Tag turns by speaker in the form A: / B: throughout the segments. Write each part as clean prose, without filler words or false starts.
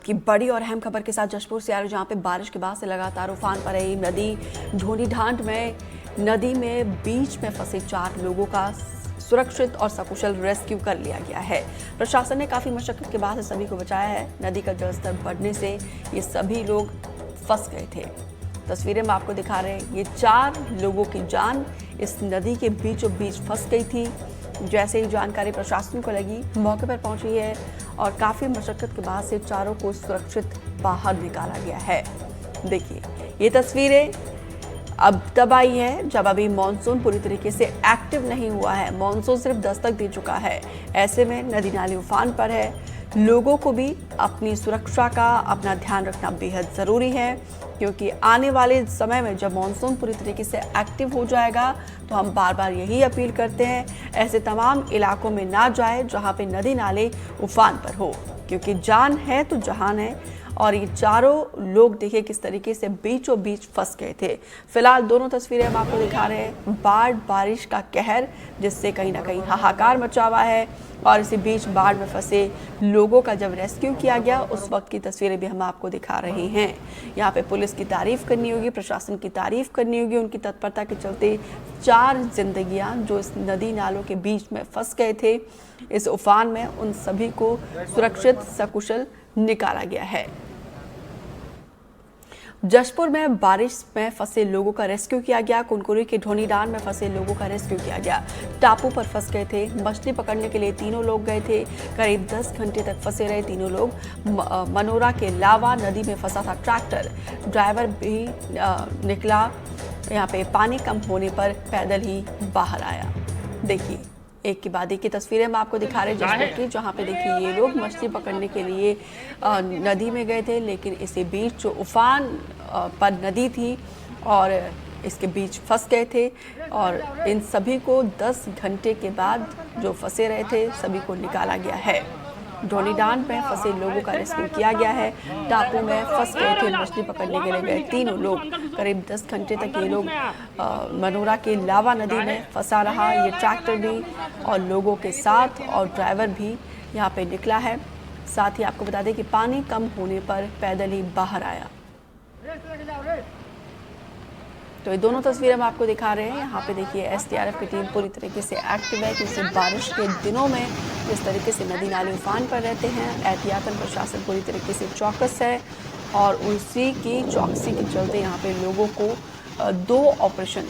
A: की बड़ी और अहम खबर के साथ जशपुर से आ रही, जहां पे बारिश के बाद से लगातार उफान पर रही नदी ढोनीढांड में नदी में बीच में फंसे 4 लोगों का सुरक्षित और सकुशल रेस्क्यू कर लिया गया है। प्रशासन ने काफी मशक्कत के बाद सभी को बचाया है। नदी का जलस्तर बढ़ने से ये सभी लोग फंस गए थे। तस्वीरें में आपको दिखा रहे हैं, ये 4 लोगों की जान इस नदी के बीचों बीच फंस गई थी। जैसे ही जानकारी प्रशासन को लगी, मौके पर पहुंची है और काफी मशक्कत के बाद से चारों को सुरक्षित बाहर निकाला गया है। देखिए, ये तस्वीरें अब तब आई है जब अभी मॉनसून पूरी तरीके से एक्टिव नहीं हुआ है। मॉनसून सिर्फ दस्तक दे चुका है। ऐसे में नदी नाले उफान पर है। लोगों को भी अपनी सुरक्षा का अपना ध्यान रखना बेहद ज़रूरी है, क्योंकि आने वाले समय में जब मॉनसून पूरी तरीके से एक्टिव हो जाएगा तो हम बार बार यही अपील करते हैं, ऐसे तमाम इलाकों में ना जाए जहां पे नदी नाले उफान पर हो, क्योंकि जान है तो जहान है। और ये चारों लोग देखिए किस तरीके से बीचों बीच फंस गए थे। फिलहाल दोनों तस्वीरें हम आपको दिखा रहे हैं। बारिश का कहर जिससे कहीं ना कहीं हाहाकार मचा हुआ है, और इसी बीच बाढ़ में फंसे लोगों का जब रेस्क्यू किया गया उस वक्त की तस्वीरें भी हम आपको दिखा रहे हैं। यहाँ पे पुलिस की तारीफ करनी होगी, प्रशासन की तारीफ करनी होगी, उनकी तत्परता के चलते 4 जिंदगियां जो इस नदी नालों के बीच में फंस गए थे इस उफान में, उन सभी को सुरक्षित सकुशल निकाला गया है। जशपुर में बारिश में फंसे लोगों का रेस्क्यू किया गया। कुनकुरी के ढोनीढांड में फंसे लोगों का रेस्क्यू किया गया। टापू पर फंस गए थे। मछली पकड़ने के लिए तीनों लोग गए थे। करीब 10 घंटे तक फंसे रहे तीनों लोग। मनोरा के अलावा नदी में फंसा था ट्रैक्टर। ड्राइवर भी निकला। यहाँ पे पानी कम होने पर पैदल ही बाहर आया। देखिए, एक के बाद एक की तस्वीरें हम आपको दिखा रहे हैं जशपुर की, जहाँ पे देखिए ये लोग मछली पकड़ने के लिए नदी में गए थे, लेकिन इसी बीच जो उफान पर नदी थी और इसके बीच फंस गए थे। और इन सभी को 10 घंटे के बाद जो फंसे रहे थे सभी को निकाला गया है। ढोनीढांड में फंसे लोगों का रेस्क्यू किया गया है। टापू में फंस गए थे मछली पकड़ने के लिए गए तीनों लोग। करीब 10 घंटे तक ये लोग मनोरा के लावा नदी में फंसा रहा। ये ट्रैक्टर भी और लोगों के साथ और ड्राइवर भी यहाँ पे निकला है। साथ ही आपको बता दें कि पानी कम होने पर पैदल ही बाहर आया। तो ये दोनों तस्वीरें हम आपको दिखा रहे हैं। यहाँ पे देखिए एसडीआरएफ की टीम पूरी तरीके से एक्टिव है, क्योंकि बारिश के दिनों में जिस तरीके से नदी नाले उफान पर रहते हैं, एहतियातन प्रशासन पूरी तरीके से चौकस है। और उसी की चौकसी के चलते यहाँ पे लोगों को 2 ऑपरेशन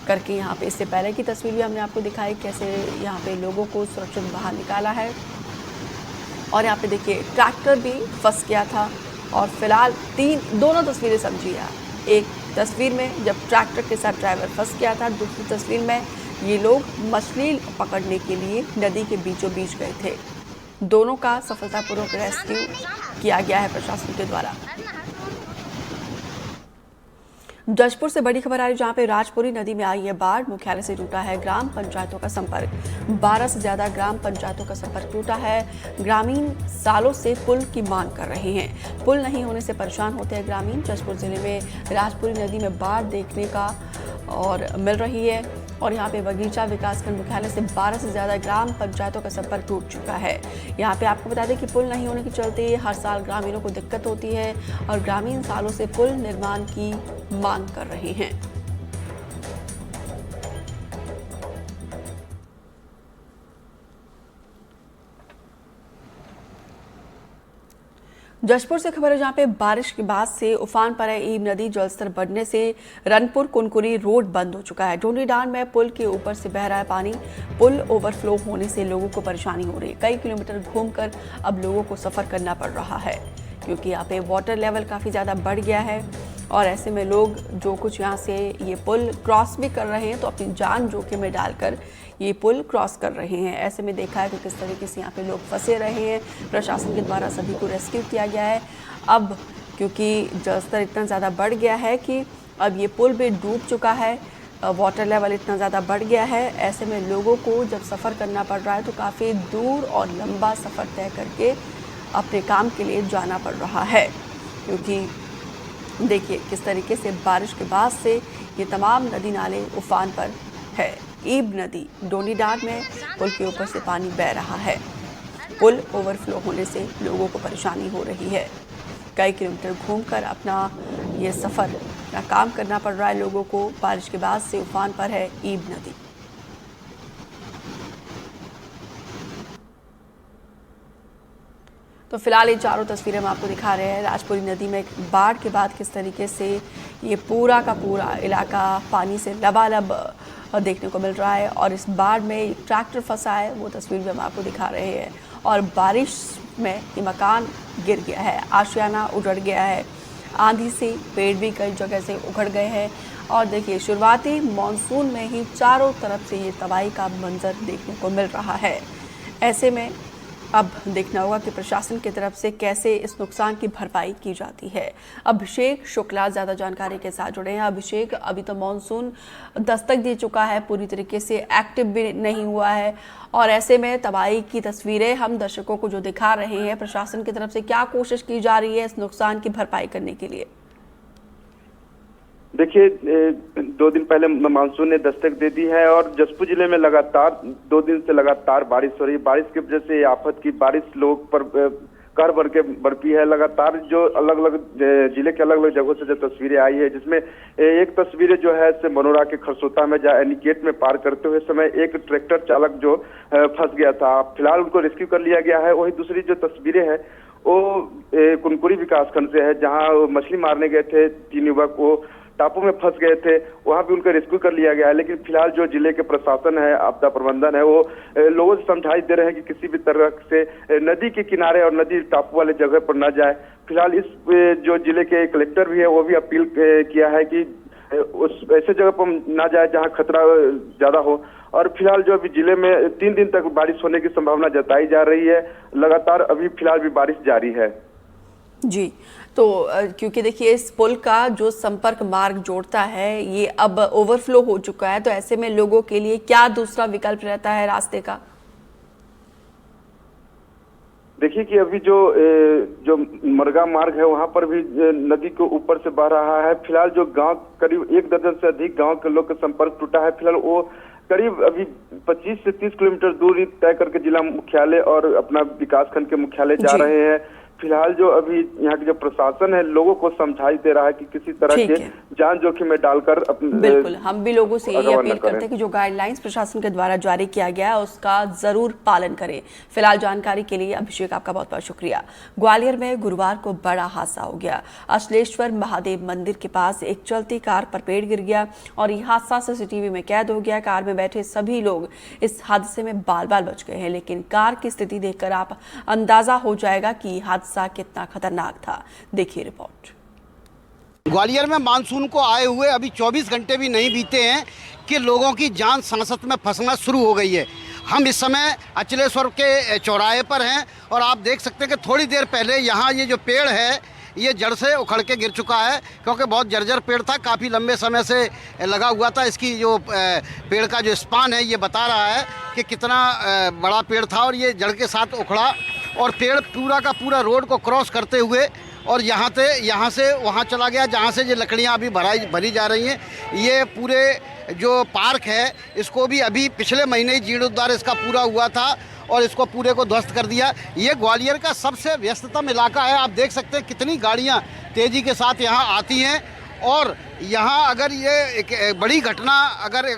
A: करके, यहाँ पे इससे पहले की तस्वीर भी हमने आपको दिखाई कैसे यहाँ पे लोगों को सुरक्षित बाहर निकाला है। और यहाँ पे देखिए ट्रैक्टर भी फंस गया था। और फिलहाल दोनों तस्वीरें समझिए आप। एक तस्वीर में जब ट्रैक्टर के साथ ड्राइवर फंस गया था, दूसरी तस्वीर में ये लोग मछली पकड़ने के लिए नदी के बीचों बीच गए थे। दोनों का सफलतापूर्वक रेस्क्यू किया गया है प्रशासन के द्वारा। जशपुर से बड़ी खबर आ रही, जहां पे राजपुरी नदी में आई है बाढ़। मुख्यालय से टूटा है ग्राम पंचायतों का संपर्क। 12 से ज्यादा ग्राम पंचायतों का संपर्क टूटा है। ग्रामीण सालों से पुल की मांग कर रहे हैं। पुल नहीं होने से परेशान होते हैं ग्रामीण। जशपुर जिले में राजपुरी नदी में बाढ़ देखने का और मिल रही है। और यहाँ पे बगीचा विकासखंड मुख्यालय से 12 से ज्यादा ग्राम पंचायतों का संपर्क टूट चुका है। यहाँ पे आपको बता दें कि पुल नहीं होने के चलते हर साल ग्रामीणों को दिक्कत होती है और ग्रामीण सालों से पुल निर्माण की मांग कर रहे हैं। जशपुर से खबर है, जहां पे बारिश के बाद से उफान पर है ईब नदी। जलस्तर बढ़ने से रनपुर कुनकुरी रोड बंद हो चुका है। ढोनीढांड में पुल के ऊपर से बह रहा है पानी। पुल ओवरफ्लो होने से लोगों को परेशानी हो रही है। कई किलोमीटर घूमकर अब लोगों को सफर करना पड़ रहा है, क्योंकि यहाँ पे वाटर लेवल काफ़ी ज़्यादा बढ़ गया है। और ऐसे में लोग जो कुछ यहाँ से ये पुल क्रॉस भी कर रहे हैं तो अपनी जान जोखिम में डालकर ये पुल क्रॉस कर रहे हैं। ऐसे में देखा है कि किस तरीके से यहाँ पे लोग फंसे रहे हैं। प्रशासन के द्वारा सभी को रेस्क्यू किया गया है। अब क्योंकि जलस्तर इतना ज़्यादा बढ़ गया है कि अब ये पुल भी डूब चुका है, वाटर लेवल इतना ज़्यादा बढ़ गया है। ऐसे में लोगों को जब सफ़र करना पड़ रहा है तो काफ़ी दूर और लंबा सफ़र तय करके अपने काम के लिए जाना पड़ रहा है, क्योंकि देखिए किस तरीके से बारिश के बाद से ये तमाम नदी नाले उफान पर है। ईब नदी ढोनीढांड में पुल के ऊपर से पानी बह रहा है। पुल ओवरफ्लो होने से लोगों को परेशानी हो रही है। कई किलोमीटर घूमकर अपना ये सफ़र अपना काम करना पड़ रहा है लोगों को। बारिश के बाद से उफान पर है ईब नदी। तो फिलहाल ये चारों तस्वीरें हम आपको दिखा रहे हैं। राजपुरी नदी में बाढ़ के बाद किस तरीके से ये पूरा का पूरा इलाका पानी से लबालब देखने को मिल रहा है और इस बाढ़ में ट्रैक्टर फंसा है, वो तस्वीर भी हम आपको दिखा रहे हैं। और बारिश में ये मकान गिर गया है, आशियाना उजड़ गया है, आंधी से पेड़ भी कई जगह से उखड़ गए हैं। और देखिए शुरुआती मानसून में ही चारों तरफ से ये तबाही का मंजर देखने को मिल रहा है। ऐसे में अब देखना होगा कि प्रशासन की तरफ से कैसे इस नुकसान की भरपाई की जाती है। अभिषेक शुक्ला ज़्यादा जानकारी के साथ जुड़े हैं। अभिषेक, अभी तो मानसून दस्तक दे चुका है, पूरी तरीके से एक्टिव भी नहीं हुआ है और ऐसे में तबाही की तस्वीरें हम दर्शकों को जो दिखा रहे हैं, प्रशासन की तरफ से क्या कोशिश की जा रही है इस नुकसान की भरपाई करने के लिए?
B: देखिए 2 दिन पहले मानसून ने दस्तक दे दी है और जसपुर जिले में लगातार 2 दिन से लगातार बारिश हो रही है। बारिश की वजह से आफत की बारिश लोग पर कहर बन के बरपी है। लगातार जो अलग अलग जिले के अलग अलग जगहों से जो तस्वीरें आई है, जिसमें एक तस्वीरें जो है से मनोरा के खरसोता में एनिकेट में पार करते हुए समय एक ट्रैक्टर चालक जो फंस गया था, फिलहाल उनको रेस्क्यू कर लिया गया है। वही दूसरी जो तस्वीरें हैं वो कुनकुरी विकासखंड से है, जहाँ मछली मारने गए थे 3 युवक, वो टापू में फंस गए थे, वहां भी उनको रेस्क्यू कर लिया गया है। लेकिन फिलहाल जो जिले के प्रशासन है, आपदा प्रबंधन है, वो लोगों से समझाइश दे रहे हैं कि किसी भी तरह से नदी के किनारे और नदी टापू वाले जगह पर न जाए। फिलहाल इस जो जिले के कलेक्टर भी है वो भी अपील किया है कि उस ऐसे जगह पर ना जाए जहां खतरा ज्यादा हो। और फिलहाल जो अभी जिले में 3 दिन तक बारिश होने की संभावना जताई जा रही है। लगातार अभी फिलहाल भी बारिश जारी है
A: जी। तो क्योंकि देखिए इस पुल का जो संपर्क मार्ग जोड़ता है ये अब ओवरफ्लो हो चुका है, तो ऐसे में लोगों के लिए क्या दूसरा विकल्प रहता है रास्ते का?
B: देखिए कि अभी जो मरगा मार्ग है वहां पर भी नदी के ऊपर से बह रहा है। फिलहाल जो गांव करीब 1 दर्जन से अधिक गांव के लोग का संपर्क टूटा है। फिलहाल वो करीब अभी 25 से 30 किलोमीटर दूरी तय करके जिला मुख्यालय और अपना विकासखंड के मुख्यालय जा रहे हैं। फिलहाल जो अभी यहाँ के जो प्रशासन है लोगों को समझाई दे रहा है कि किसी तरह के जान जोखिम में डालकर
A: बिल्कुल हम भी लोगों से यही अपील करते हैं कि जो गाइडलाइंस प्रशासन के द्वारा जारी किया गया है उसका जरूर पालन करें। फिलहाल जानकारी के लिए अभिषेक आपका बहुत बहुत शुक्रिया। ग्वालियर में गुरुवार को बड़ा हादसा हो गया। अचलेश्वर महादेव मंदिर के पास एक चलती कार पर पेड़ गिर गया और यह हादसा सीसीटीवी में कैद हो गया। कार में बैठे सभी लोग इस हादसे में बाल बाल बच गए हैं, लेकिन कार की स्थिति देखकर आप अंदाजा हो जाएगा कि हादसा कितना खतरनाक था। देखिए रिपोर्ट।
C: ग्वालियर में मानसून को आए हुए अभी 24 घंटे भी नहीं बीते हैं कि लोगों की जान सांसत में फंसना शुरू हो गई है। हम इस समय अचलेश्वर के चौराहे पर हैं और आप देख सकते हैं कि थोड़ी देर पहले यहाँ ये जो पेड़ है ये जड़ से उखड़ के गिर चुका है, क्योंकि बहुत जर्जर पेड़ था, काफ़ी लंबे समय से लगा हुआ था। इसकी जो पेड़ का जो स्पान है ये बता रहा है कि कितना बड़ा पेड़ था और ये जड़ के साथ उखड़ा और पेड़ पूरा का पूरा रोड को क्रॉस करते हुए और यहाँ से वहाँ चला गया, जहाँ से ये लकड़ियाँ अभी भरी जा रही हैं। ये पूरे जो पार्क है इसको भी अभी पिछले महीने ही जीर्णोद्धार इसका पूरा हुआ था और इसको पूरे को ध्वस्त कर दिया। ये ग्वालियर का सबसे व्यस्ततम इलाका है। आप देख सकते हैं कितनी गाड़ियाँ तेज़ी के साथ यहाँ आती हैं और यहाँ अगर ये एक बड़ी घटना अगर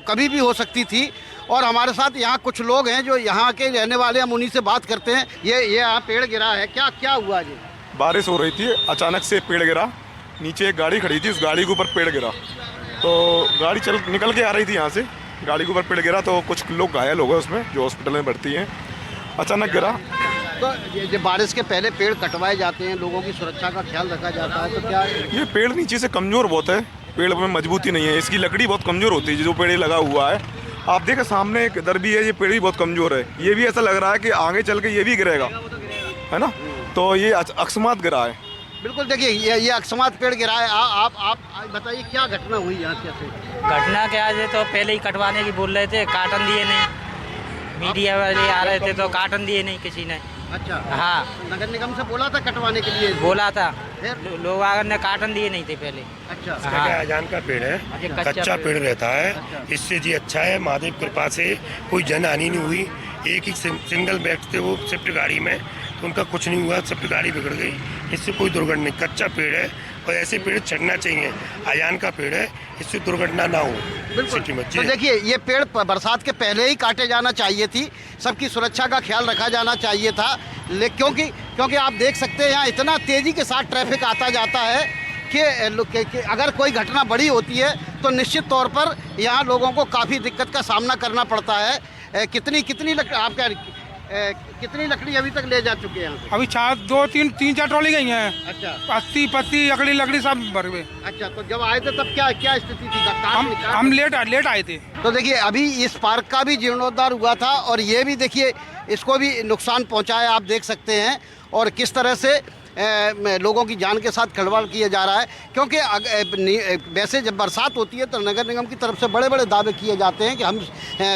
C: कभी भी हो सकती थी। और हमारे साथ यहाँ कुछ लोग हैं जो यहाँ के रहने वाले, हम उन्हीं से बात करते हैं। ये यहाँ पेड़ गिरा है, क्या हुआ जी?
D: बारिश हो रही थी, अचानक से पेड़ गिरा, नीचे एक गाड़ी खड़ी थी, उस गाड़ी के ऊपर पेड़ गिरा। तो गाड़ी निकल के आ रही थी यहाँ से, गाड़ी के ऊपर पेड़ गिरा तो कुछ लोग घायल हो गए उसमें, जो हॉस्पिटल में भर्ती हैं। अचानक गिरा।
C: तो ये बारिश के पहले पेड़ कटवाए जाते हैं, लोगों की सुरक्षा का ख्याल रखा जाता है, तो क्या
D: ये पेड़ नीचे से कमज़ोर बहुत है, पेड़ में मजबूती नहीं है, इसकी लकड़ी बहुत कमज़ोर होती है जो पेड़ लगा हुआ है। आप देखें सामने एक दर भी है, ये पेड़ भी बहुत कमज़ोर है। ये भी ऐसा लग रहा है कि आगे चल के ये भी गिरेगा, है ना। तो ये अकस्मात गिरा है।
C: बिल्कुल, देखिए ये अकस्मात पेड़ गिरा है। आप बताइए क्या घटना हुई यहाँ कैसे?
E: घटना क्या है, तो पहले ही कटवाने की बोल रहे थे, काटन दिए नहीं, मीडिया वाले आ रहे थे तो काटन दिए नहीं किसी ने।
C: अच्छा,
E: हाँ,
C: नगर निगम से बोला था कटवाने के लिए?
E: बोला था, लोग आकर ने काटन दिए नहीं थे पहले।
C: अच्छा,
F: हाँ। अजान का पेड़ है, कच्चा पेड़ रहता है। अच्छा। इससे जी अच्छा है, महादेव कृपा से कोई जन हानि नहीं हुई। एक ही सिंगल बैठ थे वो शिफ्ट गाड़ी में, तो उनका कुछ नहीं हुआ, सबकी गाड़ी बिगड़ गई। इससे कोई दुर्घटना नहीं, कच्चा पेड़ है और ऐसे पेड़ चढ़ना चाहिए। अजान का पेड़ है, इससे दुर्घटना ना हो सिटी में।
C: तो देखिए, ये पेड़ बरसात के पहले ही काटे जाना चाहिए थी, सबकी सुरक्षा का ख्याल रखा जाना चाहिए था। क्योंकि आप देख सकते हैं यहाँ इतना तेज़ी के साथ ट्रैफिक आता जाता है कि अगर कोई घटना बड़ी होती है तो निश्चित तौर पर यहाँ लोगों को काफ़ी दिक्कत का सामना करना पड़ता है। कितनी लकड़ी अभी तक ले जा चुके हैं?
G: अभी तीन चार ट्रॉली गई हैं।
C: अच्छा,
G: पत्ती लकड़ी सब भर गए।
C: अच्छा, तो जब आए थे तब क्या स्थिति थी?
G: हम लेट आए थे।
C: तो देखिए, अभी इस पार्क का भी जीर्णोद्धार हुआ था और ये भी देखिए इसको भी नुकसान पहुंचा है, आप देख सकते हैं। और किस तरह से लोगों की जान के साथ खिलवाड़ किया जा रहा है, क्योंकि वैसे जब बरसात होती है तो नगर निगम की तरफ से बड़े बड़े दावे किए जाते हैं कि हम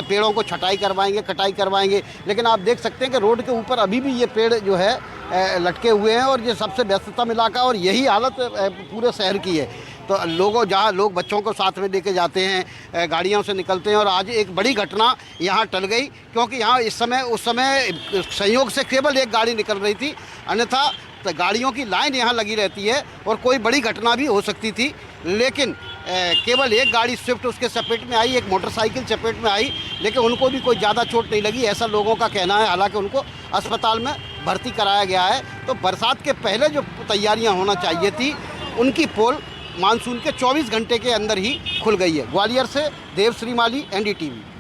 C: पेड़ों को छटाई करवाएंगे, कटाई करवाएंगे, लेकिन आप देख सकते हैं कि रोड के ऊपर अभी भी ये पेड़ जो है लटके हुए हैं और ये सबसे व्यस्ततम इलाका और यही हालत पूरे शहर की है। तो जहाँ लोग बच्चों को साथ में लेके जाते हैं, गाड़ियों से निकलते हैं, और आज एक बड़ी घटना यहाँ टल गई, क्योंकि यहाँ उस समय संयोग से केवल एक गाड़ी निकल रही थी, अन्यथा तो गाड़ियों की लाइन यहाँ लगी रहती है और कोई बड़ी घटना भी हो सकती थी। लेकिन केवल एक गाड़ी स्विफ्ट उसके चपेट में आई, एक मोटरसाइकिल चपेट में आई, लेकिन उनको भी कोई ज़्यादा चोट नहीं लगी, ऐसा लोगों का कहना है। हालांकि उनको अस्पताल में भर्ती कराया गया है। तो बरसात के पहले जो तैयारियां होना चाहिए थी, उनकी पोल मानसून के 24 घंटे के अंदर ही खुल गई है। ग्वालियर से देवश्री माली, NDTV।